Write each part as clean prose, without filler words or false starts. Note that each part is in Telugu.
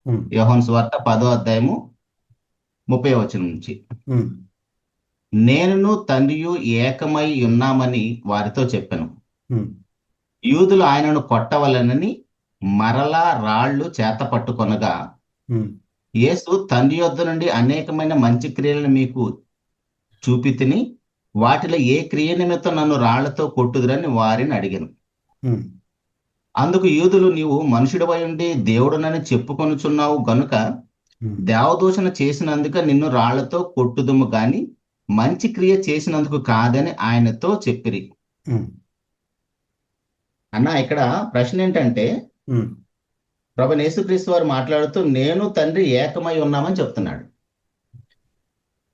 ఉమ్, యోహాను సువార్త 10వ అధ్యాయము 30వ వచనం నుంచి. ఉమ్, నేనును తండ్రియు ఏకమై ఉన్నామని వారితో చెప్పాను. ఉమ్, యూదులు ఆయనను కొట్టవలెనని మరలా రాళ్ళు చేత పట్టుకొనగా, ఉమ్, యేసు తండ్రి యొద్ద నుండి అనేకమైన మంచి క్రియలను మీకు చూపితిని, వాటిలో ఏ క్రియ నిమిత్తం నన్ను రాళ్లతో కొట్టుదురని వారిని అడిగాను. ఉమ్, అందుకు యూదులు, నీవు మనుషుడివై ఉండి దేవుడునని చెప్పుకొనుచున్నావు గనుక ఉమ్, దేవదూషణ చేసినందుక నిన్ను రాళ్లతో కొట్టుదుము గాని మంచి క్రియ చేసినందుకు కాదని ఆయనతో చెప్పిరి. ఉమ్, అన్న, ఇక్కడ ప్రశ్న ఏంటంటే, ఉమ్, ప్రభువైన యేసుక్రీస్తు వారు మాట్లాడుతూ నేను తండ్రి ఏకమై ఉన్నామని చెప్తున్నాడు.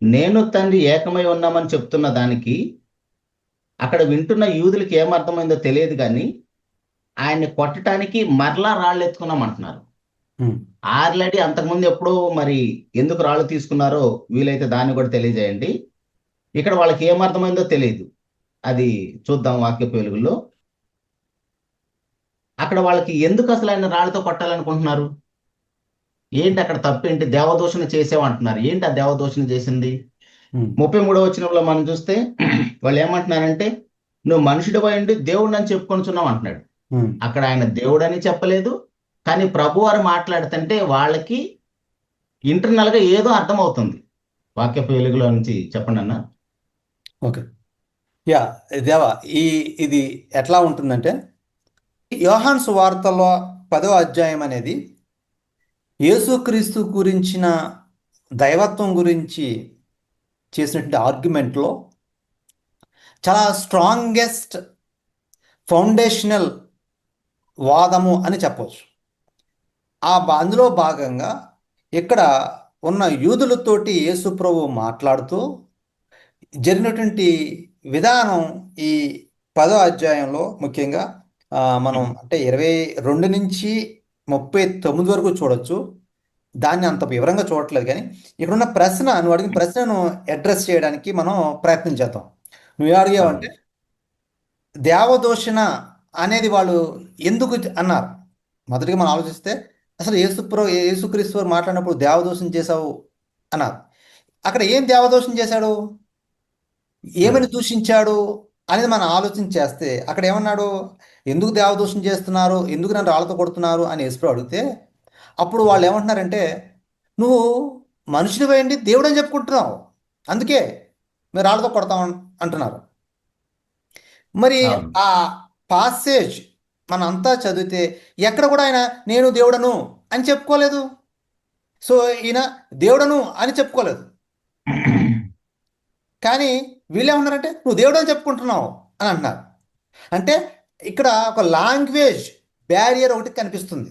నేను తండ్రి ఏకమై ఉన్నామని చెప్తున్న దానికి అక్కడ వింటున్న యూదులకి ఏమర్థమైందో తెలియదు కానీ ఆయన్ని కొట్టడానికి మరలా రాళ్ళు ఎత్తుకున్నాం అంటున్నారు. ఉమ్. ఆల్రెడీ అంతకుముందు ఎప్పుడో మరి ఎందుకు రాళ్ళు తీసుకున్నారో వీలైతే దాన్ని కూడా తెలియజేయండి. ఇక్కడ వాళ్ళకి ఏమర్థమైందో తెలియదు, అది చూద్దాం వాక్యపు వెలుగులో. అక్కడ వాళ్ళకి ఎందుకు అసలు ఆయన రాళ్ళతో కొట్టాలనుకుంటున్నారు? ఏంటి అక్కడ తప్పేంటి? దేవదూషణ చేసేవంటున్నారు. ఏంటి ఆ దేవదూషణ చేసింది? ఉమ్, 33వ వచనంలో మనం చూస్తే వాళ్ళు ఏమంటున్నారంటే, నువ్వు మనుషుడివై ఉండి దేవుడు అని చెప్పుకొనిచున్నావు అంటున్నాడు. ఉమ్. అక్కడ ఆయన దేవుడని చెప్పలేదు, కానీ ప్రభు వారు మాట్లాడుతుంటే వాళ్ళకి ఇంటర్నల్ గా ఏదో అర్థమవుతుంది. వాక్యపు వెలుగులో నుంచి చెప్పండి అన్న. ఓకే. యా, దేవా, ఈ ఇది ఎట్లా ఉంటుందంటే యోహాను సువార్తలో 10వ అధ్యాయం అనేది యేసుక్రీస్తు గురించిన దైవత్వం గురించి చేసినటువంటి ఆర్గ్యుమెంట్లో చాలా స్ట్రాంగెస్ట్ ఫౌండేషనల్ వాదము అని చెప్పవచ్చు. అందులో భాగంగా ఇక్కడ ఉన్న యూదులతోటి యేసు ప్రభు మాట్లాడుతూ జరిగినటువంటి విధానం ఈ 10వ అధ్యాయంలో ముఖ్యంగా మనం అంటే 22 నుంచి 39 వరకు చూడొచ్చు. దాన్ని అంత వివరంగా చూడట్లేదు, కానీ ఇక్కడున్న ప్రశ్న, నువ్వు అడిగిన ప్రశ్నను అడ్రస్ చేయడానికి మనం ప్రయత్నం చేద్దాం. నువ్వు అవును. అడిగావంటే దేవదూషణ అనేది వాళ్ళు ఎందుకు అన్నారు. మొదటిగా మనం ఆలోచిస్తే అసలు యేసుక్రీస్తు వారు మాట్లాడినప్పుడు దేవదూషణ చేశావు అన్నారు. అక్కడ ఏం దేవదూషణ చేశాడు, ఏమని దూషించాడు అనేది మనం ఆలోచన చేస్తే అక్కడ ఏమన్నాడు, ఎందుకు దేవదూషణ చేస్తున్నారు, ఎందుకు నన్ను రాళ్ళతో కొడుతున్నారు అని యేసు అడిగితే అప్పుడు వాళ్ళు ఏమంటున్నారంటే, నువ్వు మనుషుని వేయండి దేవుడు అని చెప్పుకుంటున్నావు, అందుకే మీరు రాళ్ళతో కొడతాం అంటున్నారు. మరి అవును. ఆ పాసేజ్ మనం అంతా చదివితే ఎక్కడ కూడా ఆయన నేను దేవుడను అని చెప్పుకోలేదు. సో ఈయన దేవుడను అని చెప్పుకోలేదు. కానీ వీళ్ళేమన్నారంటే నువ్వు దేవుడు అని చెప్పుకుంటున్నావు అని అంటున్నారు. అంటే ఇక్కడ ఒక లాంగ్వేజ్ బ్యారియర్ ఒకటి కనిపిస్తుంది.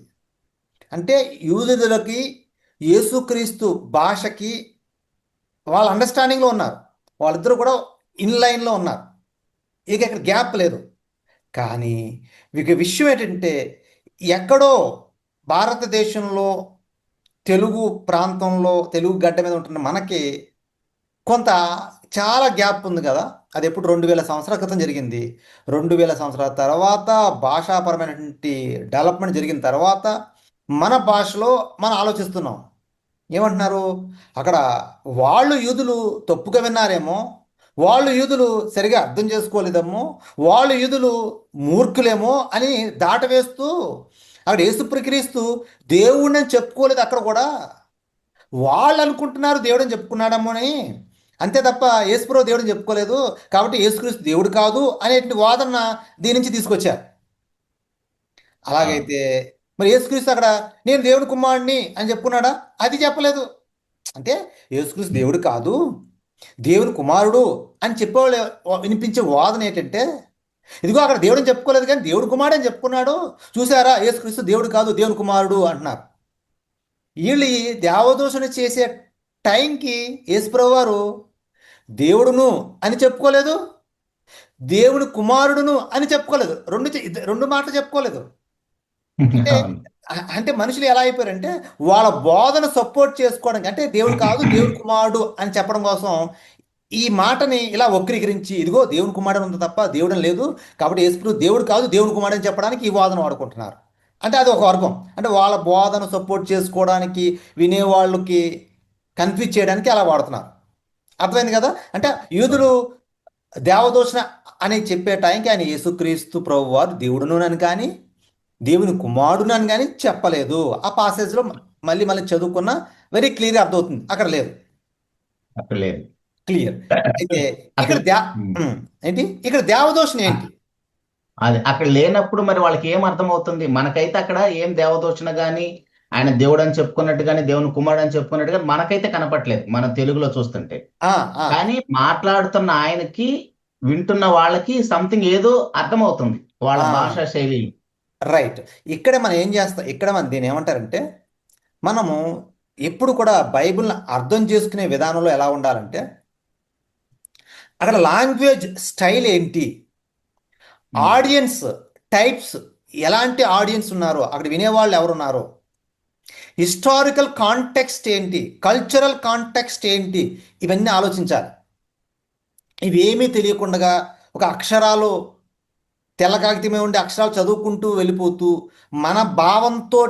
అంటే యూదులకి యేసుక్రీస్తు భాషకి వాళ్ళ అండర్స్టాండింగ్లో ఉన్నారు, వాళ్ళిద్దరూ కూడా ఇన్ లైన్లో ఉన్నారు, ఇక ఇక్కడ గ్యాప్ లేదు. కానీ ఇక విషయం ఏంటంటే ఎక్కడో భారతదేశంలో తెలుగు ప్రాంతంలో తెలుగు గడ్డ మీద ఉంటున్న మనకి కొంత చాలా గ్యాప్ ఉంది కదా. అది ఎప్పుడు 2000 సంవత్సరాల క్రితం జరిగింది. 2000 సంవత్సరాల తర్వాత భాషాపరమైనటువంటి డెవలప్మెంట్ జరిగిన తర్వాత మన భాషలో మనం ఆలోచిస్తున్నాం. ఏమంటున్నారు అక్కడ, వాళ్ళు యూదులు తప్పుగా విన్నారేమో, వాళ్ళు యూదులు సరిగా అర్థం చేసుకోలేదేమో, వాళ్ళు యూదులు మూర్ఖులేమో అని దాటవేస్తూ అక్కడ యేసుక్రీస్తు దేవుడిని చెప్పుకోలేదు. అక్కడ కూడా వాళ్ళు అనుకుంటున్నారు దేవుడని చెప్పుకున్నాడేమో అని, అంతే తప్ప యేసుప్రభు దేవుడని చెప్పుకోలేదు, కాబట్టి యేసుక్రీస్తు దేవుడు కాదు అనేటువంటి వాదన దీని నుంచి తీసుకొచ్చారు. అవును. అలాగైతే మరి యేసుక్రీస్తు అక్కడ నేను దేవుడి కుమారుడిని అని చెప్పుకున్నాడా? అది చెప్పలేదు. అంటే యేసుక్రీస్తు దేవుడు కాదు, దేవుని కుమారుడు అని చెప్పేవాళ్ళు వినిపించే వాదన ఏంటంటే, ఇదిగో అక్కడ దేవుడిని చెప్పుకోలేదు కానీ దేవుడు కుమారుడు అని చెప్పుకున్నాడు, చూసారా యేసుక్రీస్తు దేవుడు కాదు దేవుని కుమారుడు అంటున్నారు. వీళ్ళు ఈ దేవదూషణ చేసే టైంకి యేసుప్రభు వారు దేవుడును అని చెప్పుకోలేదు, దేవుని కుమారుడును అని చెప్పుకోలేదు, రెండు మాటలు చెప్పుకోలేదు. అంటే అవును. అంటే మనుషులు ఎలా అయిపోయారంటే వాళ్ళ బోధన సపోర్ట్ చేసుకోవడానికి, అంటే దేవుడు కాదు దేవుని కుమారుడు అని చెప్పడం కోసం ఈ మాటని ఇలా వక్రీకరించి, ఇదిగో దేవుని కుమారుడు ఉంది తప్ప దేవుడు లేదు, కాబట్టి యేసుప్రభు దేవుడు కాదు దేవుని కుమారుడు అని చెప్పడానికి ఈ వాదన వాడుకుంటున్నారు. అంటే అది ఒక వర్గం. అంటే వాళ్ళ బోధన సపోర్ట్ చేసుకోవడానికి, వినేవాళ్ళకి కన్ఫ్యూజ్ చేయడానికి అలా వాడుతున్నారు. అర్థమైంది కదా? అంటే యూదులు దేవదూషణ అని చెప్పే టైంకి ఆయన యేసుక్రీస్తు ప్రభువారు దేవుడును అని కానీ దేవుని కుమారుడును అని కానీ చెప్పలేదు. ఆ పాసేజ్లో మళ్ళీ మళ్ళీ చదువుకున్న వెరీ క్లియర్గా అర్థమవుతుంది. అక్కడ లేదు. అక్కడ లేదు. క్లియర్. అయితే ఇక్కడ అసలు ఉమ్. ఉమ్, ఏంటి ఇక్కడ దేవదూషణ ఏంటి? అది అక్కడ లేనప్పుడు మరి వాళ్ళకి ఏం అర్థమవుతుంది? మనకైతే అక్కడ ఏం దేవదూషణ గాని, ఆయన దేవుడు అని చెప్పుకున్నట్టు కానీ, దేవుని కుమారుడు అని చెప్పుకున్నట్టు కానీ మనకైతే కనపట్లేదు మన తెలుగులో చూస్తుంటే. ఆ, ఆ, కానీ మాట్లాడుతున్న ఆయనకి, వింటున్న వాళ్ళకి సంథింగ్ ఏదో అర్థమవుతుంది వాళ్ళ ఆ, భాషా శైలి. రైట్. ఇక్కడ మనం ఏం చేస్తాం, ఇక్కడ మనం దీన్ని ఏమంటారంటే మనము ఎప్పుడు కూడా బైబిల్ని అర్థం చేసుకునే విధానంలో ఎలా ఉండాలంటే అక్కడ లాంగ్వేజ్ స్టైల్ ఏంటి, ఆడియన్స్ టైప్స్, ఎలాంటి ఆడియన్స్ ఉన్నారో, అక్కడ వినేవాళ్ళు ఎవరున్నారో, హిస్టారికల్ కాంటెక్స్ట్ ఏంటి, కల్చరల్ కాంటెక్స్ట్ ఏంటి, ఇవన్నీ ఆలోచించాలి. ఇవేమీ తెలియకుండా ఒక అక్షరాలు తెల్ల కాగితమే ఉండి అక్షరాలు చదువుకుంటూ వెళ్ళిపోతూ మన భావంతో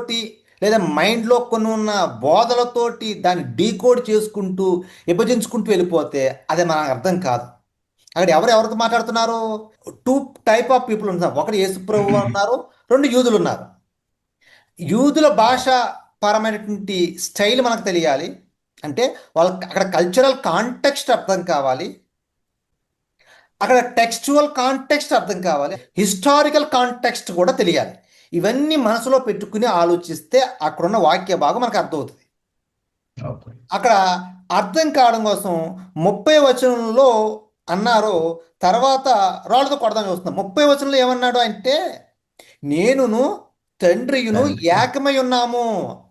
లేదా మైండ్లో కొన్ని ఉన్న బోధలతోటి దాన్ని డీకోడ్ చేసుకుంటూ విభజించుకుంటూ వెళ్ళిపోతే అది మనకు అర్థం కాదు. అక్కడ ఎవరితో మాట్లాడుతున్నారు? టూ టైప్ ఆఫ్ పీపుల్ ఉన్నారు. ఒకటి యేసుప్రభు ఉన్నారు, రెండు యూదులు ఉన్నారు. యూదుల భాష పరమైనటువంటి స్టైల్ మనకు తెలియాలి. అంటే వాళ్ళకి అక్కడ కల్చరల్ కాంటెక్స్ట్ అర్థం కావాలి, అక్కడ టెక్స్చువల్ కాంటెక్స్ట్ అర్థం కావాలి, హిస్టారికల్ కాంటెక్స్ట్ కూడా తెలియాలి. ఇవన్నీ మనసులో పెట్టుకుని ఆలోచిస్తే అక్కడున్న వాక్య భాగం మనకు అర్థమవుతుంది. ఓకే. అక్కడ అర్థం కావడం కోసం 30 వచనంలో అన్నారు, తర్వాత రాళ్ళతో కొడదాం చూస్తున్నాం. 30 వచనంలో ఏమన్నాడు అంటే నేనును తండ్రియును తండ్రి. ఏకమై ఉన్నాము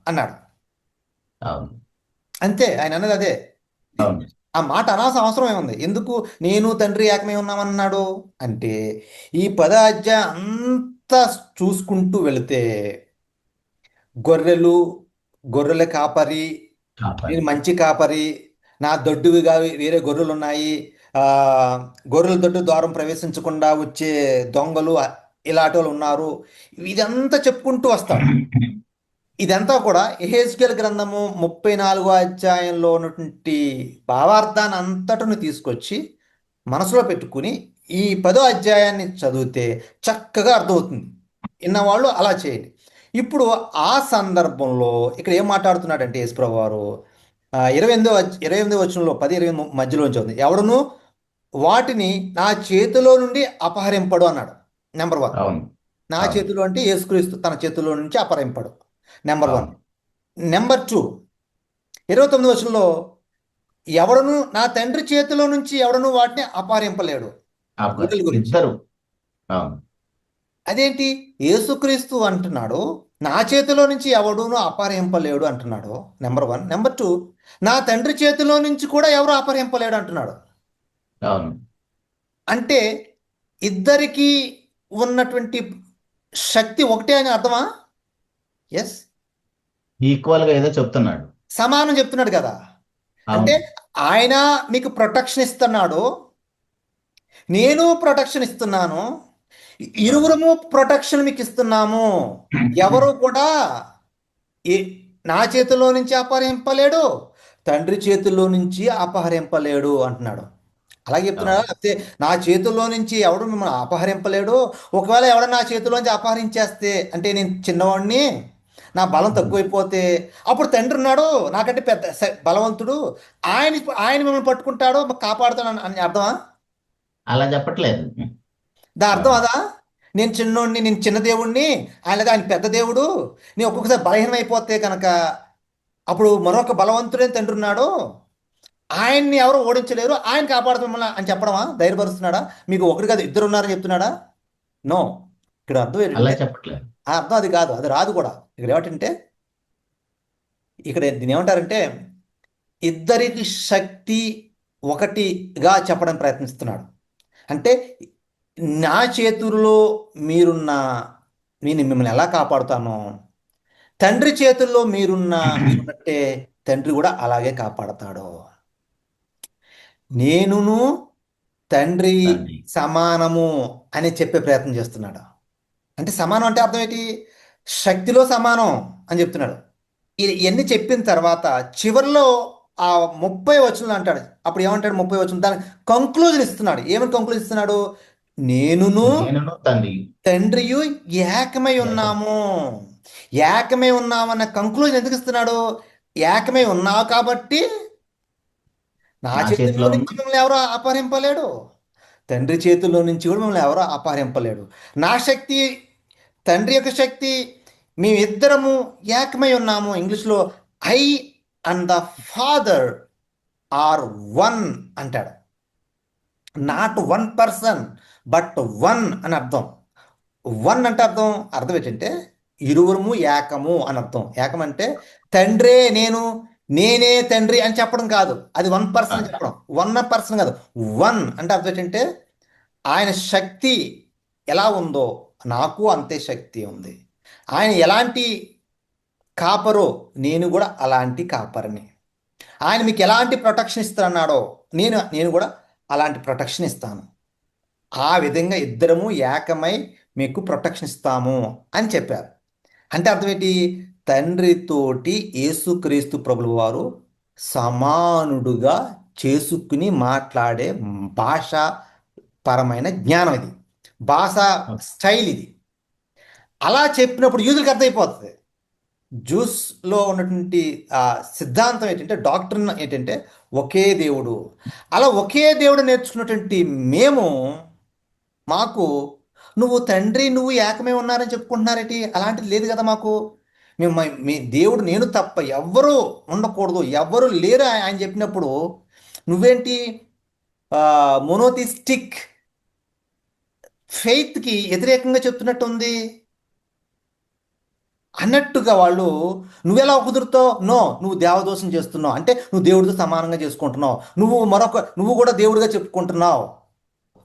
అన్నాడు. అవును. అంతే, ఆయన అన్నది అదే. అవును. ఆ మాట అనాల్సిన అవసరం ఏముంది? ఎందుకు నేను తండ్రి ఏకమై ఉన్నామన్నాడు అంటే ఈ అధ్యాయం అంతా చూసుకుంటూ వెళితే గొర్రెలు, గొర్రెల కాపరి, కాపాడు. నేను మంచి కాపరి, నా దొడ్డువిగా వేరే గొర్రెలు ఉన్నాయి, ఆ, గొర్రెల దొడ్డు ద్వారం ప్రవేశించకుండా వచ్చే దొంగలు ఇలాంటి వాళ్ళు ఉన్నారు, ఇదంతా చెప్పుకుంటూ వస్తాడు. ఇదంతా కూడా యెహెజ్కేలు గ్రంథము 34 అధ్యాయంలో ఉన్నటువంటి భావార్థాన్ని అంతటను తీసుకొచ్చి మనసులో పెట్టుకుని ఈ 10 అధ్యాయాన్ని చదివితే చక్కగా అర్థమవుతుంది. విన్నవాళ్ళు అలా చేయండి. ఇప్పుడు ఆ సందర్భంలో ఇక్కడ ఏం మాట్లాడుతున్నాడంటే యేసుప్రభు వారు 28వ వచనంలో 10-20 మధ్యలోంచి ఉంది, ఎవడును వాటిని నా చేతిలో నుండి అపహరింపడు అన్నాడు. నెంబర్ 1. అవును. నా అవును. చేతిలో అంటే యేసుక్రీస్తు తన చేతిలో నుంచి అపహరింపడు. నెంబర్ 1. అవును. నెంబర్ 2, 29వ వచనంలో ఎవడను నా తండ్రి చేతిలో నుంచి ఎవడను వాటిని అపహరింపలేడు. గొర్రెల గురించి. ఇద్దరు. అవును. అదేంటి? యేసుక్రీస్తు అంటున్నాడు నా చేతిలో నుంచి ఎవడును అపహరింపలేడు అంటున్నాడు. నెంబర్ 1. నెంబర్ 2, నా తండ్రి చేతిలో నుంచి కూడా ఎవరు అపహరింపలేడు అంటున్నాడు. అవును. అంటే ఇద్దరికి ఉన్నటువంటి శక్తి ఒకటే అని అర్థమా? ఎస్, ఈక్వల్ గా ఏదో చెప్తున్నాడు. సమానం చెప్తున్నాడు కదా. అంటే అవును. ఆయన మీకు ప్రొటెక్షన్ ఇస్తున్నాడు, నేను ప్రొటెక్షన్ ఇస్తున్నాను, ఇరువురము ప్రొటెక్షన్ మీకు ఇస్తున్నాము. ఎవరు కూడా ఏ నా చేతిలో నుంచి అపహరింపలేడు, తండ్రి చేతిలో నుంచి అపహరింపలేడు అంటున్నాడు. అలాగే చెప్తున్నాడా? అవును. లేకపోతే నా చేతుల్లో నుంచి ఎవడు మిమ్మల్ని అపహరింపలేడు, ఒకవేళ ఎవడ నా చేతిలోంచి అపహరించేస్తే అంటే నేను చిన్నవాడిని, నా బలం తక్కువైపోతే అప్పుడు తండ్రి ఉన్నాడు నాకంటే పెద్ద బలవంతుడు, ఆయన ఆయన మిమ్మల్ని పట్టుకుంటాడు కాపాడుతాడు అని అర్థమా? అలా చెప్పట్లేదు. దాని అర్థం అవును. అదా? నేను చిన్నోడిని, నేను చిన్న దేవుడిని, ఆయన పెద్ద దేవుడు, నేను ఒక్కొక్కసారి బలహీనం అయిపోతే కనుక అప్పుడు మరొక బలవంతుడే తండ్రి ఉన్నాడు, ఆయన్ని ఎవరు ఓడించలేరు, ఆయన కాపాడుతాడు మిమ్మల్ని అని చెప్పడమా? ధైర్యపరుస్తున్నాడా? మీకు ఒకటి కాదు ఇద్దరు ఉన్నారని చెప్తున్నాడా? నో. ఇక్కడ అర్థం అలా ఏంటంటే చెప్పట్లేదు. ఆ అర్థం అది కాదు, అది రాదు కూడా. ఇక్కడ ఏమిటంటే ఇక్కడ దీని ఏమంటారంటే ఇద్దరికి శక్తి ఒకటిగా చెప్పడం ప్రయత్నిస్తున్నాడు. అంటే నా చేతుల్లో మీరున్న నేను మిమ్మల్ని ఎలా కాపాడుతానో తండ్రి చేతుల్లో మీరున్నట్టే తండ్రి కూడా అలాగే కాపాడతాడు. నేనును తండ్రి తండ్రి. సమానము అని చెప్పే ప్రయత్నం చేస్తున్నాడు. అంటే సమానం అంటే అర్థం ఏంటి? శక్తిలో సమానం అని చెప్తున్నాడు. ఇవన్నీ చెప్పిన తర్వాత చివరిలో ఆ 30 వచనాలు అంటాడు. అప్పుడు ఏమంటాడు? 30 వచనం దానికి కంక్లూజన్ ఇస్తున్నాడు. ఏమని కంక్లూజన్ ఇస్తున్నాడు? నేనును నేనును తండ్రి తండ్రియు ఏకమై ఏకం. ఉన్నాము. ఏకమై ఉన్నామన్న కంక్లూజన్ ఎందుకు ఇస్తున్నాడు? ఏకమై ఉన్నావు కాబట్టి నా నా చేతుల్లో చేతిలో ఉన్న నుంచి మిమ్మల్ని ఎవరో అపహరింపలేడు, తండ్రి చేతుల్లో నుంచి కూడా మిమ్మల్ని ఎవరో అపహరింపలేడు. నా శక్తి, తండ్రి యొక్క శక్తి, మేమిద్దరము ఏకమై ఉన్నాము. ఇంగ్లీష్లో I and the father are one అంటాడు. Not one person but one అని అర్థం. వన్ అంటే అర్థం ఏంటంటే ఇరువురము ఏకము అని అర్థం. ఏకం అంటే తండ్రే నేను, నేనే తండ్రి అని చెప్పడం కాదు. అది వన్ పర్సన్ అని కాదు. చెప్పడం. వన్ పర్సన్ కాదు, వన్ అంటే అర్థం ఏంటంటే ఆయన శక్తి ఎలా ఉందో నాకు అంతే శక్తి ఉంది. ఆయన ఎలాంటి కాపరో నేను కూడా అలాంటి కాపరిని. ఆయన మీకు ఎలాంటి ప్రొటెక్షన్ ఇస్తానన్నాడో నేను కూడా అలాంటి ప్రొటెక్షన్ ఇస్తాను. ఆ విధంగా ఇద్దరము ఏకమై మీకు ప్రొటెక్షన్ ఇస్తాము అని చెప్పారు. అంటే అర్థం ఏంటి? తండ్రితోటి యేసుక్రీస్తు ప్రభుల వారు సమానుడుగా చేసుకుని మాట్లాడే భాష పరమైన జ్ఞానం ఇది, భాష స్టైల్ ఇది. అలా చెప్పినప్పుడు యూదులకు అర్థమైపోతుంది. జ్యూస్లో ఉన్నటువంటి ఆ సిద్ధాంతం ఏంటంటే, డాక్ట్రిన్ ఏంటంటే ఒకే దేవుడు. అలా ఒకే దేవుడు నేర్చుకున్నటువంటి మేము, మాకు నువ్వు తండ్రి నువ్వు ఏకమే ఉన్నారని చెప్పుకుంటున్నారేంటి? అలాంటిది లేదు కదా మాకు. మేము మీ దేవుడు నేను తప్ప ఎవ్వరూ ఉండకూడదు, ఎవ్వరూ లేరు ఆయన చెప్పినప్పుడు నువ్వేంటి మోనోథిస్టిక్ ఫెయిత్కి వ్యతిరేకంగా చెప్తున్నట్టు ఉంది అన్నట్టుగా వాళ్ళు. నువ్వెలా కుదురుతావు? నో, నువ్వు దేవదోషం చేస్తున్నావు అంటే నువ్వు దేవుడితో సమానంగా చేసుకుంటున్నావు, నువ్వు కూడా దేవుడిగా చెప్పుకుంటున్నావు,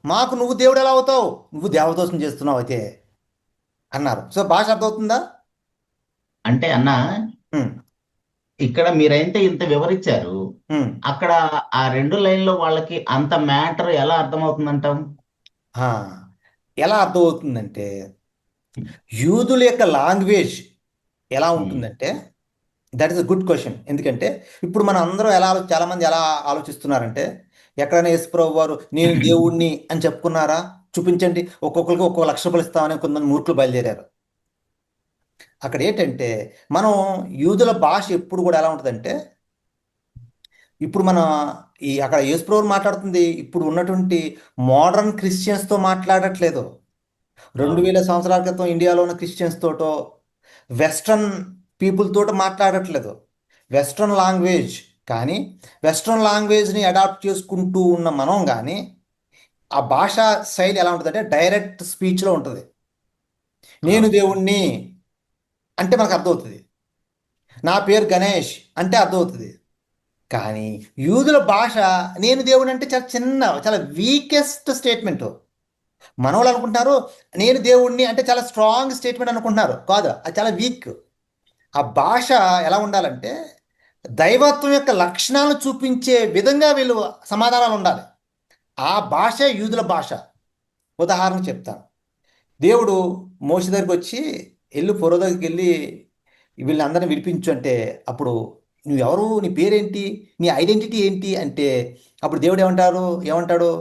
మాకు నువ్వు దేవుడు ఎలా అవుతావు? నువ్వు దేవదోషం చేస్తున్నావు అయితే అన్నారు. సో భాష అర్థమవుతుందా? అంటే అన్న, ఉమ్, ఇక్కడ మీరైతే ఇంత వివరించారు, ఉమ్. అక్కడ ఆ 2 లైన్లో వాళ్ళకి అంత మ్యాటర్ ఎలా అర్థమవుతుందంటాం? ఆ, ఎలా అర్థమవుతుందంటే యూదుల యొక్క లాంగ్వేజ్ ఎలా ఉమ్. ఉంటుందంటే, that is a good question. ఎందుకంటే ఇప్పుడు మనం అందరం చాలామంది ఎలా ఆలోచిస్తున్నారంటే, ఎక్కడైనా యేసుప్రభు వారు నేను దేవుణ్ణి అని చెప్పుకున్నారా? చూపించండి, ఒక్కొక్కరికి ఒక్కొక్క లక్ష రూపాయలు ఇస్తామని కొంతమంది మూర్ఖులు బయలుదేరారు. అక్కడ ఏంటంటే మనం యూదుల భాష ఎప్పుడు కూడా ఎలా ఉంటుందంటే, ఇప్పుడు మన అక్కడ యేసుప్రభు మాట్లాడుతుంది ఇప్పుడు ఉన్నటువంటి మోడర్న్ క్రిస్టియన్స్తో మాట్లాడట్లేదు. రెండు అవును. వేల సంవత్సరాల క్రితం ఇండియాలో ఉన్న క్రిస్టియన్స్ తోటో వెస్ట్రన్ పీపుల్ తోటి మాట్లాడట్లేదు. వెస్ట్రన్ లాంగ్వేజ్ కానీ, వెస్ట్రన్ లాంగ్వేజ్ని అడాప్ట్ చేసుకుంటూ ఉన్న మనం కానీ ఆ భాషా శైలి ఎలా ఉంటుందంటే డైరెక్ట్ స్పీచ్లో ఉంటుంది. నేను అవును. దేవుణ్ణి అంటే మనకు అర్థమవుతుంది, నా పేరు గణేష్ అంటే అర్థమవుతుంది. కానీ యూదుల భాష నేను దేవుడు అంటే చాలా చిన్న, చాలా వీకెస్ట్ స్టేట్మెంట్. మనోళ్ళు అనుకుంటున్నారు నేను దేవుణ్ణి అంటే చాలా స్ట్రాంగ్ స్టేట్మెంట్ అనుకుంటున్నారు. కాదు, అది చాలా వీక్. ఆ భాష ఎలా ఉండాలంటే దైవత్వం యొక్క లక్షణాలను చూపించే విధంగా వీళ్ళు సమాధానాలు ఉండాలి. ఆ భాష యూదుల భాష. ఉదాహరణ చెప్తాను. దేవుడు మోషే దగ్గరికి వచ్చి ఫరో దగ్గరికి వెళ్ళి వీళ్ళందరినీ విడిపించు అంటే, అప్పుడు నువ్వెవరు, నీ పేరేంటి, నీ ఐడెంటిటీ ఏంటి అంటే, అప్పుడు దేవుడు ఏమంటాడు?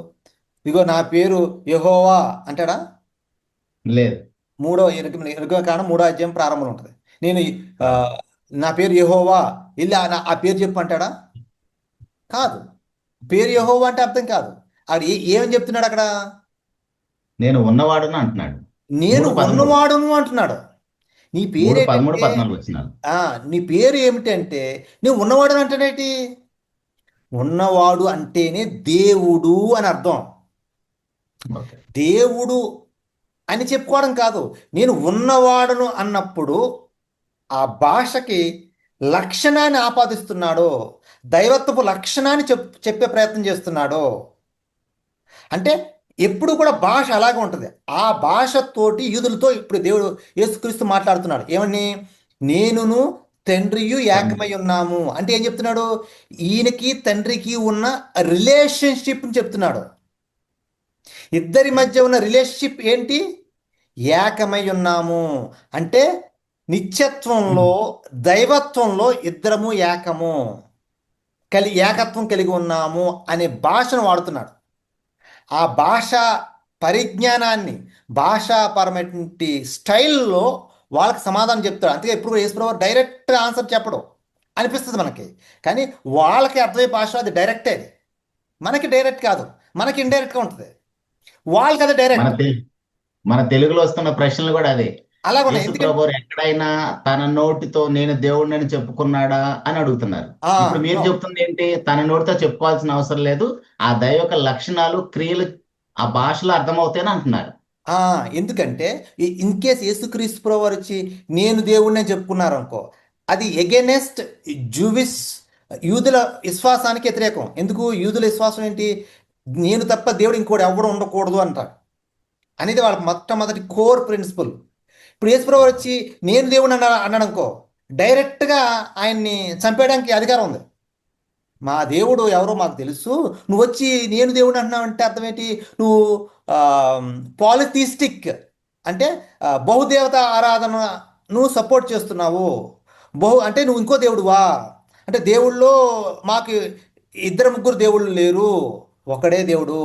ఇగో నా పేరు యెహోవా అంటాడా? లేదు. నిర్గమకాండం 3వ అధ్యాయం ప్రారంభంలో ఉంటుంది. నేను ఆ, కాదు. నా పేరు యెహోవా, వెళ్ళి ఆ పేరు చెప్పు అంటాడా? కాదు. పేరు యెహోవా అంటే అర్థం కాదు. ఆడు ఏమని చెప్తున్నాడు అక్కడ? నేను ఉన్నవాడును అంటున్నాడు. నేను 3:13. ఉన్నవాడును అంటున్నాడు. నీ 3:13, పేరేంటంటే 14 వచ్చినాను. నీ పేరు ఏమిటంటే నువ్వు ఉన్నవాడు అంటాడేంటి? ఉన్నవాడు అంటేనే దేవుడు అని అర్థం. ఓకే. దేవుడు అని చెప్పుకోవడం కాదు. నేను ఉన్నవాడును అన్నప్పుడు ఆ భాషకి లక్షణాన్ని ఆపాదిస్తున్నాడు, దైవత్వపు లక్షణాన్ని చెప్పే ప్రయత్నం చేస్తున్నాడు. అంటే ఎప్పుడు కూడా భాష అలాగే ఉంటుంది. ఆ భాషతోటి యూదులతో ఇప్పుడు దేవుడు యేసుక్రీస్తు మాట్లాడుతున్నాడు. ఏమని? నేనును తండ్రియు తండ్రి. ఏకమై ఉన్నాము అంటే ఏం చెప్తున్నాడు? ఈయనకి తండ్రికి ఉన్న రిలేషన్షిప్ని చెప్తున్నాడు. ఇద్దరి మధ్య ఉన్న రిలేషన్షిప్ ఏంటి? ఏకమై ఉన్నాము అంటే నిత్యత్వంలో, ఉమ్. దైవత్వంలో ఇద్దరము ఏకము, ఏకత్వం కలిగి ఉన్నాము అనే భాషను వాడుతున్నాడు. ఆ భాష పరిజ్ఞానాన్ని, భాషాపరమైనటువంటి స్టైల్లో వాళ్ళకి సమాధానం చెప్తాడు. అందుకే ఎప్పుడు కూడా యేసుప్రభు డైరెక్ట్ ఆన్సర్ చెప్పడం అనిపిస్తుంది మనకి. కానీ వాళ్ళకి అర్థమయ్యే భాష అది డైరెక్టే. అది మనకి డైరెక్ట్ కాదు, మనకి ఇండైరెక్ట్గా ఉంటుంది, వాళ్ళకి అది మన డైరెక్ట్. తె మన తెలుగులో వస్తున్న ప్రశ్నలు కూడా అదే. అలాగున్నాయి. యేసు ఎందుకంటే ప్రభు ఎక్కడైనా తన నోటితో నేను దేవుడిని చెప్పుకున్నాడా అని అడుగుతున్నారు. ఇప్పుడు మీరు నో. చెప్తుంది ఏంటి? తన నోటితో చెప్పుకోవాల్సిన అవసరం లేదు, ఆ దైవ యొక్క లక్షణాలు, క్రియలు ఆ భాషలో అర్థమవుతాయని అంటున్నారు. ఆ, ఎందుకంటే ఇన్ కేస్ యేసుక్రీస్తు ప్రభు వారు వచ్చి నేను దేవుడిని అని చెప్పుకున్నారు అనుకో, అది ఎగెనెస్ట్ జూవిష్, యూదుల విశ్వాసానికి వ్యతిరేకం. ఎందుకు? యూదుల విశ్వాసం ఏంటి? నేను తప్ప దేవుడు ఇంకోటి ఎవడు ఉండకూడదు అంటారు. అనేది వాళ్ళకి మొట్టమొదటి కోర్ ప్రిన్సిపల్. ఇప్పుడు యేసు ప్రభు వారు వచ్చి నేను దేవుడిని అన్నాడు అనుకో, డైరెక్ట్గా ఆయన్ని చంపేయడానికి అధికారం ఉంది. మా దేవుడు ఎవరో మాకు తెలుసు, నువ్వు వచ్చి నేను దేవుడు అంటున్నావు అంటే అర్థం ఏంటి? నువ్వు పాలిథిస్టిక్, అంటే బహుదేవత ఆరాధన నువ్వు సపోర్ట్ చేస్తున్నావు. అంటే నువ్వు ఇంకో దేవుడువా? అంటే దేవుళ్ళో మాకు ఇద్దరు ముగ్గురు దేవుళ్ళు లేరు, ఒకడే దేవుడు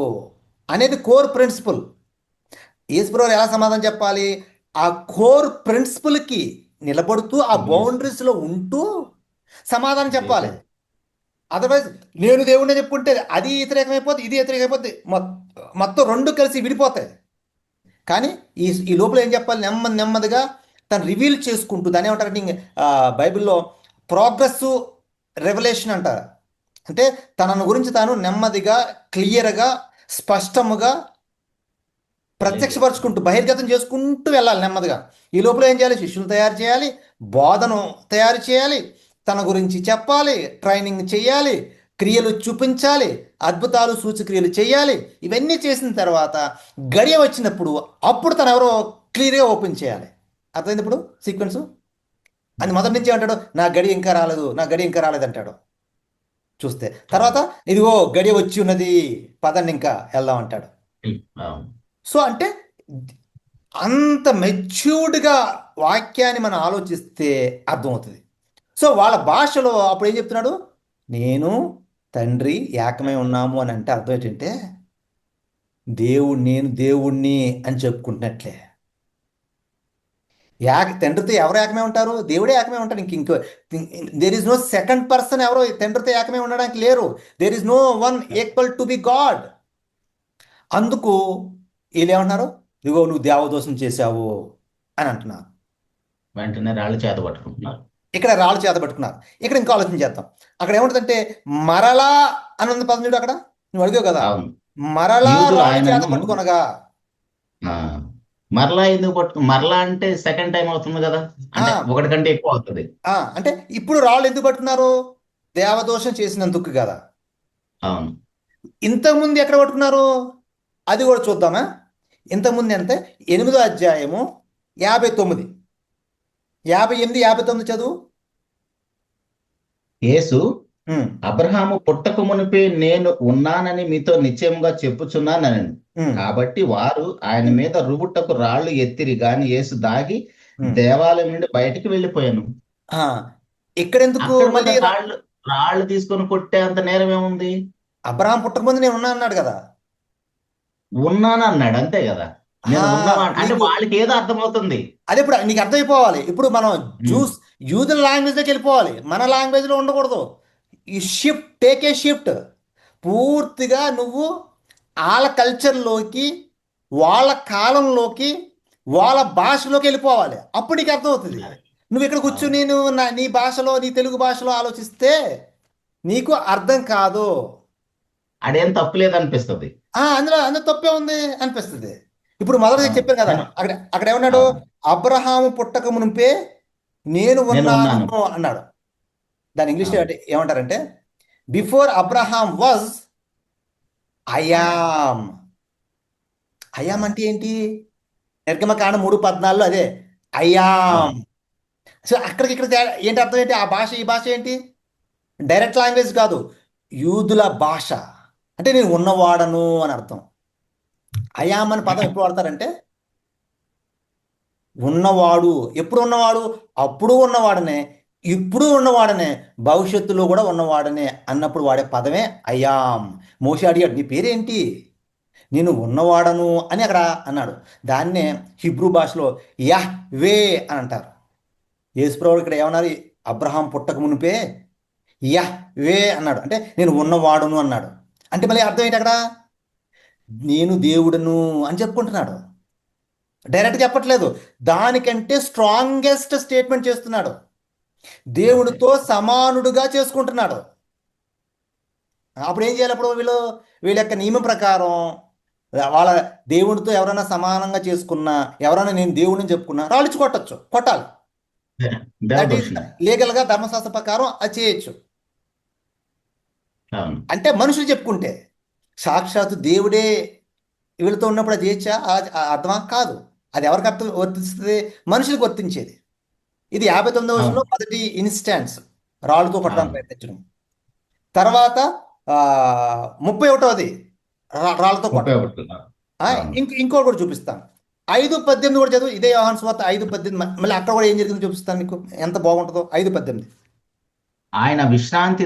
అనేది కోర్ ప్రిన్సిపల్. యేసుప్రభు ఎలా సమాధానం చెప్పాలి? ఆ కోర్ ప్రిన్సిపల్కి నిలబడుతూ ఆ బౌండరీస్లో ఉంటూ సమాధానం చెప్పాలి. అదర్వైజ్ నేను దేవుడిని చెప్పుకుంటే అది వ్యతిరేకమైపోద్ది, ఇది వ్యతిరేకమైపోద్ది, మొత్తం రెండు కలిసి విడిపోతాయి. కానీ ఈ లోపల ఏం చెప్పాలి? నెమ్మది నెమ్మదిగా తను రివీల్ చేసుకుంటూ, దాన్ని ఏమంటారంటే బైబిల్లో ప్రోగ్రెస్ రెవల్యూషన్ అంటారు. అంటే తనను గురించి తాను నెమ్మదిగా, క్లియర్గా, స్పష్టముగా ప్రత్యక్షపరుచుకుంటూ, బహిర్గతం చేసుకుంటూ వెళ్ళాలి నెమ్మదిగా. ఈ లోపల ఏం చేయాలి? శిష్యులు తయారు చేయాలి, బోధను తయారు చేయాలి, తన గురించి చెప్పాలి, ట్రైనింగ్ చేయాలి, క్రియలు చూపించాలి, అద్భుతాలు సూచక్రియలు చేయాలి. ఇవన్నీ చేసిన తర్వాత గడియ వచ్చినప్పుడు అప్పుడు తను ఎవరో క్లియర్గా ఓపెన్ చేయాలి. అర్థమైంది ఇప్పుడు సీక్వెన్సు? అని మొదటి నుంచి అంటాడు, నా గడి ఇంకా రాలేదు, నా గడి ఇంకా రాలేదు అంటాడు. చూస్తే తర్వాత ఇదిగో గడియ వచ్చి ఉన్నది, పదండి ఇంకా వెళ్దాం అంటాడు. సో అంటే అంత మెచ్యూర్డ్గా వాక్యాన్ని మనం ఆలోచిస్తే అర్థమవుతుంది. సో వాళ్ళ భాషలో అప్పుడు ఏం చెప్తున్నాడు? నేను తండ్రి ఏకమై ఉన్నాము అని అంటే అర్థం ఏంటంటే నేను దేవుణ్ణి అని చెప్పుకుంటున్నట్లే. తండ్రితో ఎవరు ఏకమై ఉంటారు? దేవుడే ఏకమై ఉంటాడు. ఇంకో there is no second person ఎవరో తండ్రితో ఏకమై ఉండడానికి లేరు. There is no one equal to be God. అందుకు వీళ్ళు ఏమంటున్నారు? ఇదిగో నువ్వు దేవదోషం చేశావు అని అంటున్నారు. వెంటనే రాళ్ళు చేత పట్టుకుంటున్నారు. ఇక్కడ రాళ్ళు చేత పట్టుకున్నారు. ఇక్కడ ఇంకో ఆలోచన చేద్దాం. అక్కడ ఏముంటుందంటే మరలా అని ఉంది పదం చూడు. అక్కడ నువ్వు అడిగావు కదా, మరలా రాళ్ళు చేత పట్టుకొనగా. మరలా ఎందుకు మరలా అంటే సెకండ్ టైం అవుతుంది కదా, అంటే ఒకటి కంటే ఎక్కువ అవుతుంది. అంటే ఇప్పుడు రాళ్ళు ఎందుకు పట్టుకున్నారు? దేవదోషం చేసినందుకు కదా. అవును. ఇంతకుముందు ఎక్కడ పట్టుకున్నారు? అది కూడా చూద్దామా? ఇంతకుముందు అంటే 8వ అధ్యాయము 59, 58, 59 చదువు. యేసు అబ్రహాము పుట్టక మునిపే నేను ఉన్నానని మీతో నిశ్చయముగా చెప్పుచున్నానని, కాబట్టి వారు ఆయన మీద రుబుట్టకు రాళ్ళు ఎత్తిరి గాని యేసు దాగి దేవాలయం నుండి బయటికి వెళ్ళిపోయాను. ఇక్కడెందుకు మళ్ళీ రాళ్ళు తీసుకొని కొట్టే అంత నేరం ఏముంది? అబ్రహాం పుట్టక ముందు నేను ఉన్నా అన్నాడు కదా. ఉన్నాను అన్నాడు, అంతే కదా. నేను ఉన్నా అంటే వాళ్ళకి ఏదో అర్థమవుతుంది. అదే ఇప్పుడు నీకు అర్థమైపోవాలి. ఇప్పుడు మనం యూదుల లాంగ్వేజ్లోకి వెళ్ళిపోవాలి, మన లాంగ్వేజ్లో ఉండకూడదు. ఈ షిఫ్ట్, టేక్ ఏ షిఫ్ట్. పూర్తిగా నువ్వు వాళ్ళ కల్చర్లోకి, వాళ్ళ కాలంలోకి, వాళ్ళ భాషలోకి వెళ్ళిపోవాలి. అప్పుడు నీకు అర్థమవుతుంది. నువ్వు ఇక్కడ కూర్చుని నువ్వు నీ భాషలో, నీ తెలుగు భాషలో ఆలోచిస్తే నీకు అర్థం కాదు. అదేం తప్పులేదు అనిపిస్తుంది. అందులో తప్పే ఉంది అనిపిస్తుంది. ఇప్పుడు మొదట చెప్పాను కదా, అక్కడ ఏమన్నాడు? అబ్రహాము పుట్టక మునిపే నేను ఉన్నాను అన్నాడు. దాని ఇంగ్లీష్లో ఏమంటారంటే before Abraham was I'm. I'm అంటే ఏంటి? నిర్గమకాండం 3:14 అదే ఐయామ్. సో అక్కడికి ఇక్కడ ఏంటి అర్థం ఏంటి? ఆ భాష ఈ భాష ఏంటి? డైరెక్ట్ లాంగ్వేజ్ కాదు, యూదుల భాష. అంటే నేను ఉన్నవాడను అని అర్థం. ఐయామ్ అని పదం ఎప్పుడు వాడతారంటే ఉన్నవాడు ఎప్పుడు ఉన్నవాడు? అప్పుడు ఉన్నవాడనే, ఇప్పుడు ఉన్నవాడనే, భవిష్యత్తులో కూడా ఉన్నవాడనే అన్నప్పుడు వాడే పదమే అయాం. మోషే అడిగాడు, నీ పేరేంటి? నేను ఉన్నవాడను అని అక్కడ అన్నాడు. దాన్నే హిబ్రూ భాషలో యహ్ వే అని అంటారు. యేసుప్రభుడు ఇక్కడ ఏమన్నారు? అబ్రహాం పుట్టక మునిపే యహ్ వే అన్నాడు, అంటే నేను ఉన్నవాడును అన్నాడు. అంటే మళ్ళీ అర్థం ఏంటి అక్కడ? నేను దేవుడును అని చెప్పుకుంటున్నాడు. డైరెక్ట్ చెప్పట్లేదు, దానికంటే స్ట్రాంగెస్ట్ స్టేట్మెంట్ చేస్తున్నాడు. ఓకే. దేవుడితో సమానుడుగా చేసుకుంటున్నాడు. అప్పుడు ఏం చేయాలి? అప్పుడు వీళ్ళ యొక్క నియమం ప్రకారం వాళ్ళ దేవుడితో ఎవరైనా సమానంగా చేసుకున్నా, ఎవరైనా నేను దేవుడిని చెప్పుకున్నా రాళ్ళిచ్చి కొట్టాలి. దట్ ఈస్ దేవదూషణ. లీగల్గా ధర్మశాస్త్ర ప్రకారం అది చేయొచ్చు. అవును. అంటే మనుషులు చెప్పుకుంటే, సాక్షాత్తు దేవుడే వీళ్ళతో ఉన్నప్పుడు అది చేయొచ్చా? అర్థమా? కాదు. అది ఎవరికి అర్థం వర్తిస్తుంది? మనుషులకు వర్తించేది. ఇది 59వ అవును. వచనంలో మొదటి ఇన్స్టాన్స్, రాళ్ళతో కొట్టడానికి అవును. ప్రయత్నించడం. తర్వాత 31వది రాళ్ళతో కొట్టడం. 31. అవును. ఇంకోటి కూడా చూపిస్తాను. 5:18 కూడా చదువు. ఇదే యోహాను సువార్త 5:18. మళ్ళీ అక్కడ కూడా ఏం జరిగిందో చూపిస్తాను నీకు, ఎంత బాగుంటుందో. 5:18. ఆయన విశ్రాంతి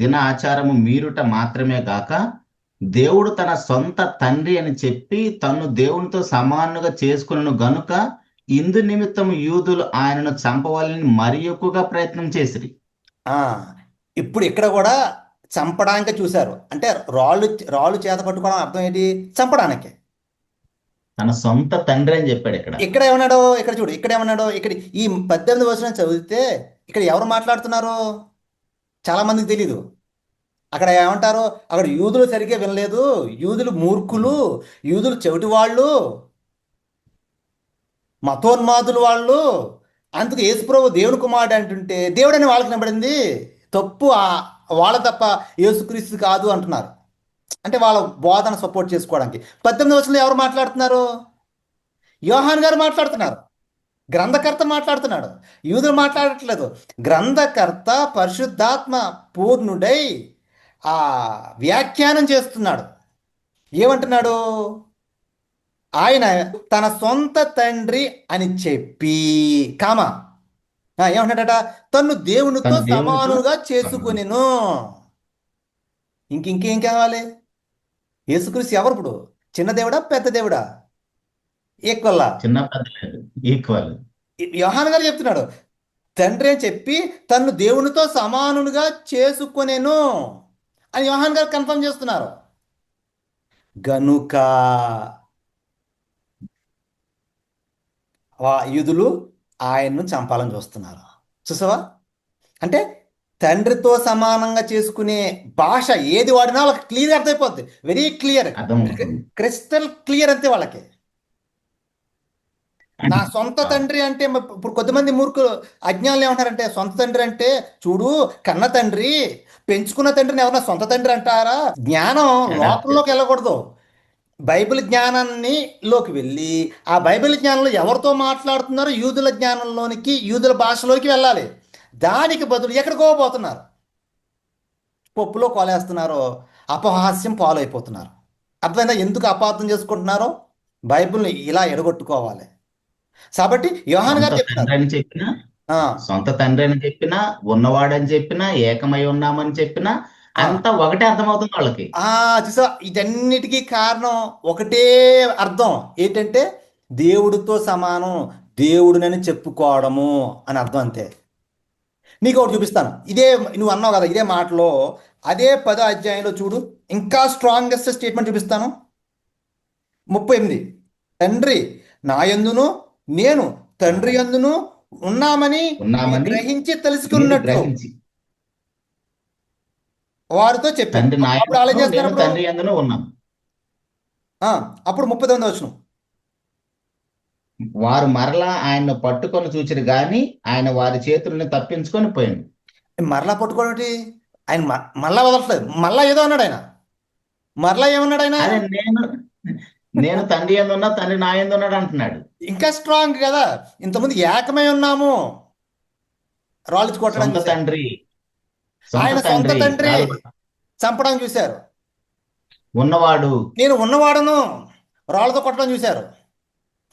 దిన ఆచారము మీరుట మాత్రమే గాక, దేవుడు తన సొంత తండ్రి అని చెప్పి తన్ను దేవునితో సమానుగా చేసుకును గనుక ఇందు నిమిత్తం యూదులు ఆయనను చంపవాలని మరి ఎక్కువగా ప్రయత్నం చేసిరి. ఆ, ఇప్పుడు ఇక్కడ కూడా చంపడానికి చూశారు. అంటే రాళ్ళు రాళ్ళు చేత పట్టుకోవడం అర్థం ఏంటి? చంపడానికి. తన సొంత తండ్రి అని చెప్పాడు ఇక్కడ. ఇక్కడ ఏమన్నాడో ఇక్కడ చూడు, ఇక్కడ ఏమన్నాడో, ఇక్కడ ఈ 18 వచనం చదివితే ఇక్కడ ఎవరు మాట్లాడుతున్నారో చాలా మందికి తెలీదు. అక్కడ ఏమంటారు? అక్కడ యూదులు సరిగ్గా వినలేదు, యూదులు మూర్ఖులు, యూదులు చెవిటి వాళ్ళు, మతోన్మాదులు వాళ్ళు, అందుకు యేసుప్రభు దేవుని కుమారుడు అంటుంటే దేవుడని వాళ్ళకి నిలబడింది. తప్పు వాళ్ళ తప్ప యేసుక్రీస్తు కాదు అంటున్నారు. అంటే వాళ్ళ బోధన సపోర్ట్ చేసుకోవడానికి 18 వచనంలో ఎవరు మాట్లాడుతున్నారు? యోహాన్ గారు మాట్లాడుతున్నారు. గ్రంథకర్త మాట్లాడుతున్నాడు, యూదులు మాట్లాడట్లేదు. గ్రంథకర్త పరిశుద్ధాత్మ పూర్ణుడై ఆ వ్యాఖ్యానం చేస్తున్నాడు. ఏమంటున్నాడు? ఆయన తన సొంత తండ్రి అని చెప్పి కామా ఏమంటున్నాడట? తన్ను దేవునితో తన దేవునితో సమానుగా చేసుకునేను. ఇంకేం కావాలి? యేసుక్రీస్తు ఎవరు ఇప్పుడు? చిన్న దేవుడా, పెద్ద దేవుడా? ఈక్వల్లా? చిన్న పెద్ద లేదు, ఈక్వల్. యోహాన్ గారు చెప్తున్నాడు, తండ్రి అని చెప్పి తన్ను దేవునితో సమానునిగా చేసుకునేను అని యోహాన్ గారు కన్ఫర్మ్ చేస్తున్నారు. గనుక యూదులు ఆయన్ను చంపాలని చూస్తున్నారు. చూసావా? అంటే తండ్రితో సమానంగా చేసుకునే భాష ఏది వాడినా వాళ్ళకి క్లియర్గా అర్థమైపోద్ది. వెరీ క్లియర్, అర్థమవుతుంది. క్రిస్టల్ క్లియర్ అంతే వాళ్ళకి. నా సొంత తండ్రి అంటే ఇప్పుడు కొద్దిమంది మూర్ఖులు అజ్ఞానులు ఏమంటారంటే, సొంత తండ్రి అంటే చూడు కన్న తండ్రి, పెంచుకున్న తండ్రిని ఎవరన్నా సొంత తండ్రి అంటారా? జ్ఞానం లోకంలోకి వెళ్ళకూడదు. బైబిల్ జ్ఞానాన్ని లోకి వెళ్ళి ఆ బైబిల్ జ్ఞానంలో ఎవరితో మాట్లాడుతున్నారో యూదుల జ్ఞానంలోనికి, యూదుల భాషలోకి వెళ్ళాలి. దానికి బదులు ఎక్కడికో పోతున్నారు, పప్పులో కోలేస్తున్నారో, అపహాస్యం పాలైపోతున్నారు. అర్థమైందా ఎందుకు అపార్థం చేసుకుంటున్నారో? బైబిల్ని ఇలా ఎడగొట్టుకోవాలి. కాబట్టి యోహాన్ గారు చెప్తున్నారు, సొంత తండ్రి అని చెప్పినా, ఉన్నవాడని చెప్పినా, ఏకమై ఉన్నామని చెప్పినా అంతా ఒకటే అర్థమవుతుంది వాళ్ళకి. చూసా, వీటన్నిటికీ కారణం ఒకటే అర్థం ఏంటంటే దేవుడితో సమానం, దేవుడినని చెప్పుకోవడము అని అర్థం. అంతే. నీకు ఒకటి చూపిస్తాను. ఇదే నువ్వు అన్నావు కదా, ఇదే మాటలో అదే 10వ అధ్యాయంలో చూడు, ఇంకా స్ట్రాంగెస్ట్ స్టేట్మెంట్ చూపిస్తాను. 38. తండ్రి నా యందును నేను తండ్రి యందును ఉన్నామని గ్రహించి తెలుసుకున్నట్లు వారితో చెప్పాను. అప్పుడు ఆలోచన చేస్తున్నప్పుడు అప్పుడు 39వ వచనం, వారు మరలా ఆయన పట్టుకొని చూచిరు గాని ఆయన వారి చేతుల్ని తప్పించుకొని పోయింది. మరలా పట్టుకోవడం, ఆయన మళ్ళా వదలట్లేదు. మళ్ళా ఏదో అన్నాడు ఆయన. మరలా ఏమన్నాడు ఆయన? నేను తండ్రి యందు ఉన్నా, తండ్రి నా యందు ఉన్నాడు అంటున్నాడు. ఇంకా స్ట్రాంగ్ కదా. ఇంతకుముందు ఏకమై ఉన్నాము, రాళ్ళు కొట్టడం తండ్రి, ఆయన సొంత తండ్రి చంపడం చూశారు. ఉన్నవాడు నేను ఉన్నవాడును రాళ్ళతో కొట్టడం చూశారు.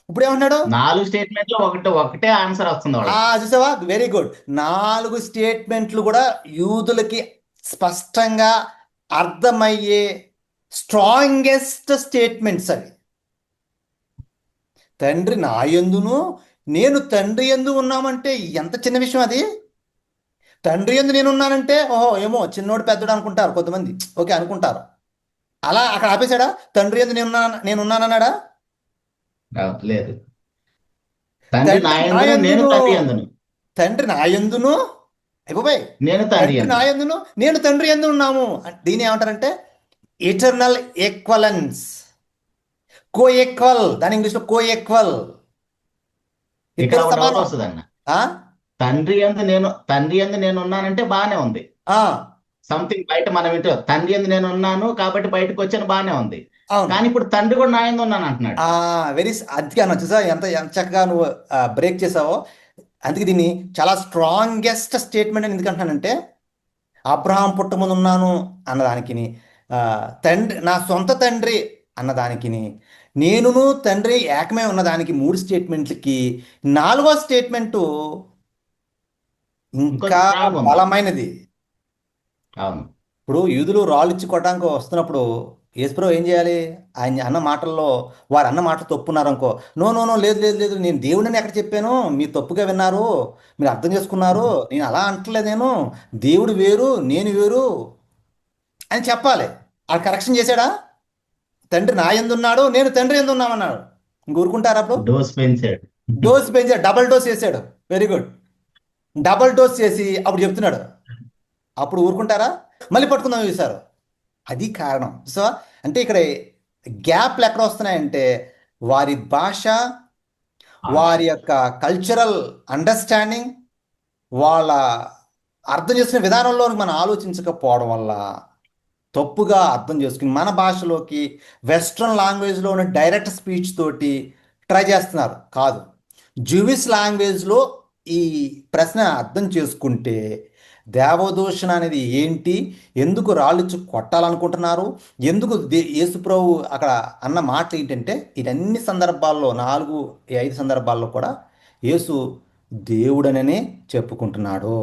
ఇప్పుడు ఏమన్నాడు? 4 స్టేట్మెంట్లో ఒకటే ఆన్సర్ వస్తుంది వాళ్ళకి. చూసావా, వెరీ గుడ్. 4 స్టేట్మెంట్లు కూడా యూదులకి స్పష్టంగా అర్థమయ్యే స్ట్రాంగెస్ట్ స్టేట్మెంట్స్ అవి. తండ్రి నా యందును నేను తండ్రి యందు ఉన్నామంటే ఎంత చిన్న విషయం అది. తండ్రి యందు నేను ఉన్నానంటే ఓహో ఏమో చిన్నోడు పెద్దోడు అనుకుంటారు కొంతమంది, ఓకే అనుకుంటారు. అలా అక్కడ ఆపేశాడా? తండ్రి యందు నేనున్నానన్నాడా? లేదు. తండ్రి నా తండ్రి నా యందును నేను యందును తండ్రి యందును. తండ్రి నా యందును అయిపోయి నేను తండ్రి తండ్రి నా యందును. యందును నేను తండ్రి యందు ఉన్నాము. దీని ఏమంటారంటే ఇటర్నల్ ఈక్వలెన్స్, కో ఈక్వల్, దాని ఇంగ్లీష్లో కో ఈక్వల్, ఇక్కడ ఇద్దరు ఒక డౌట్ సమానం. వస్తుంది అన్న. ఆ తండ్రి యందు నేను ఉన్నానంటే బానే ఉంది. ఆ సంథింగ్ బయట మనం ఇంట్లో తండ్రి యందు నేను ఉన్నాను కాబట్టి బయటకు వచ్చాను, బానే ఉంది. అవును. కానీ ఇప్పుడు తండ్రి కూడా నా యందు ఉన్నాను అంటున్నాడు. వెరీ అందుకే అన్న చూసా ఎంత ఎంత చక్కగా నువ్వు బ్రేక్ చేసావో. అందుకే దీన్ని చాలా స్ట్రాంగెస్ట్ స్టేట్మెంట్ అని ఎందుకంటున్నానంటే, అబ్రహాం పుట్టముందు ఉన్నాను అన్నదానికిని, తండ్రి నా సొంత తండ్రి అన్నదానికిని, నేనును తండ్రి ఏకమే ఉన్నదానికి 3 స్టేట్మెంట్లకి 4వ స్టేట్మెంటు ఇంకా ఇంకొంచెం స్ట్రాంగ్ ఉంది. బలమైనది. అవును. ఇప్పుడు యూదులు రాళ్ళు ఇచ్చి కొట్టడానికి వస్తున్నప్పుడు యేసుప్రభు ఏం చేయాలి? ఆయన అన్న మాటల్లో వారు అన్న మాటలు తప్పున్నారనుకో, నో నో నో లేదు లేదు లేదు, నేను దేవుడిని ఎక్కడ చెప్పాను, మీరు తప్పుగా విన్నారు, మీరు అర్థం చేసుకున్నారు, నేను అలా అంటలేదు, నేను దేవుడు వేరు నేను వేరు అని చెప్పాలి. ఆ కరెక్షన్ చేశాడా? తండ్రి నా యందున్నాడు నేను తండ్రి యందు ఉన్నామన్నాడు. ఇంక ఊరుకుంటారా అప్పుడు? డోస్ పెంచాడు. డోస్ పెంచాడు, డబల్ డోస్ చేశాడు. Very good. డబల్ డోస్ చేసి అప్పుడు చెప్తున్నాడు. అప్పుడు ఊరుకుంటారా? మళ్ళీ పట్టుకుందాం చూసారు. అది కారణం. సో అంటే ఇక్కడ గ్యాప్లు ఎక్కడ వస్తున్నాయంటే, వారి భాష, వారి యొక్క కల్చరల్ అండర్స్టాండింగ్, వాళ్ళ అర్థం చేసుకునే విధానంలో మనం ఆలోచించకపోవడం వల్ల తప్పుగా అర్థం చేసుకుని మన భాషలోకి వెస్ట్రన్ లాంగ్వేజ్లో ఉన్న డైరెక్ట్ స్పీచ్ తోటి ట్రై చేస్తున్నారు. కాదు, జూవిష్ లాంగ్వేజ్లో ఈ ప్రశ్న అర్థం చేసుకుంటే దేవదూషణ అనేది ఏంటి, ఎందుకు రాళ్ళిచ్చి కొట్టాలనుకుంటున్నారు, ఎందుకు యేసుప్రభు అక్కడ అన్న మాటలు ఏంటంటే, ఇదన్ని సందర్భాల్లో 4-5 సందర్భాల్లో కూడా యేసు దేవుడననే చెప్పుకుంటున్నాడు.